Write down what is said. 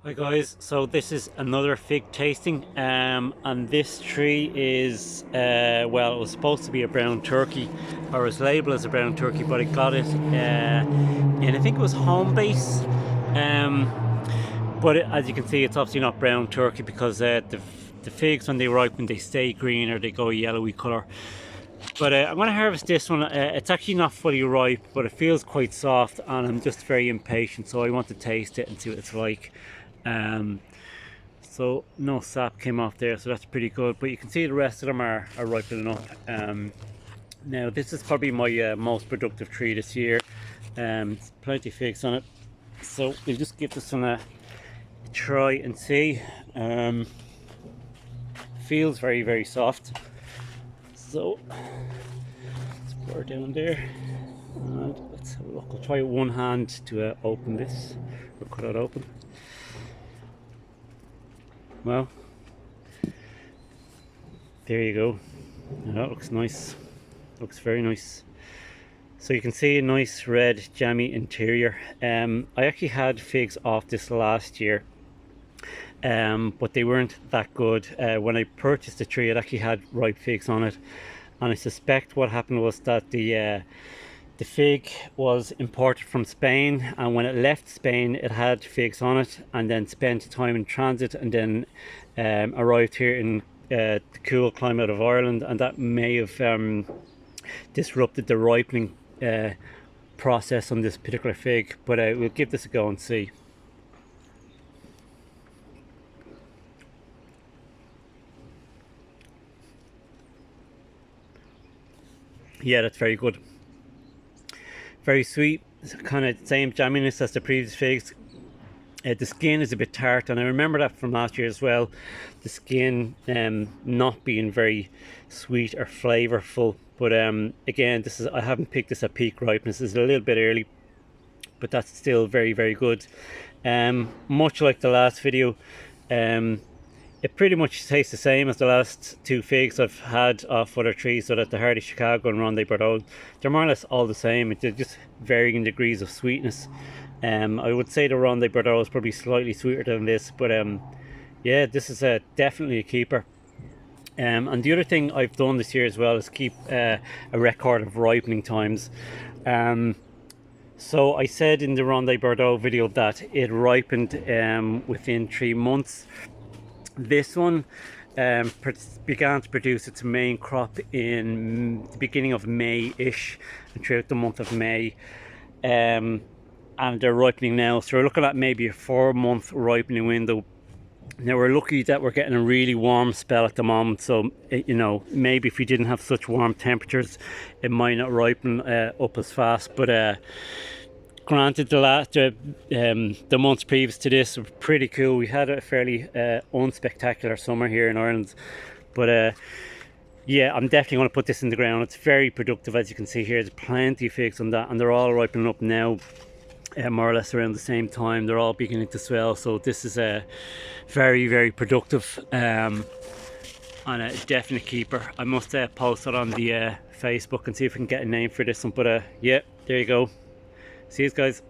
Hi guys, so this is another fig tasting, and this tree is, well, it was supposed to be a brown turkey, or it was labelled as a brown turkey, but I got it in, I think it was home base, but as you can see, it's obviously not brown turkey because the figs, when they ripen, they stay green or they go yellowy colour. But I'm going to harvest this one. It's actually not fully ripe, but it feels quite soft, and I'm just very impatient, so I want to taste it and see what it's like. So no sap came off there, so that's pretty good, but you can see the rest of them are ripening up. Now this is probably my most productive tree this year. Plenty of figs on it, so we'll just give this one a try and see. Feels very soft, so let's pour it down there and let's have a look. I'll try with one hand to open this, or cut it open. Well, there you go. That looks nice. Looks very nice. So you can see a nice red jammy interior. I actually had figs off this last year, but they weren't that good. When I purchased the tree, it actually had ripe figs on it, and I suspect what happened was that the fig was imported from Spain, and when it left Spain it had figs on it, and then spent time in transit, and then arrived here in the cool climate of Ireland, and that may have disrupted the ripening process on this particular fig. But we'll give this a go and see. Yeah, that's very good. Very sweet, kind of same jamminess as the previous figs. The skin is a bit tart, and I remember that from last year as well. The skin not being very sweet or flavorful, but again, this is, I haven't picked this at peak ripeness. It's a little bit early, but that's still very good. Much like the last video, it pretty much tastes the same as the last two figs I've had off other trees, so that the Hardy Chicago and Ronde Bordeaux, they're more or less all the same. They're just varying degrees of sweetness. I would say the Ronde Bordeaux is probably slightly sweeter than this, but yeah, this is definitely a keeper. And the other thing I've done this year as well is keep a record of ripening times. So I said in the Ronde Bordeaux video that it ripened within 3 months. This one began to produce its main crop in the beginning of May-ish, and throughout the month of May, and they're ripening now, so we're looking at maybe a 4-month ripening window. Now we're lucky that we're getting a really warm spell at the moment, so you know, maybe if we didn't have such warm temperatures it might not ripen up as fast, but granted, the months previous to this were pretty cool. We had a fairly unspectacular summer here in Ireland, but yeah, I'm definitely going to put this in the ground. It's very productive, as you can see here. There's plenty of figs on that, and they're all ripening up now, more or less around the same time. They're all beginning to swell, so this is a very productive and a definite keeper. I must post it on the Facebook and see if we can get a name for this one, but yeah, there you go. See you guys.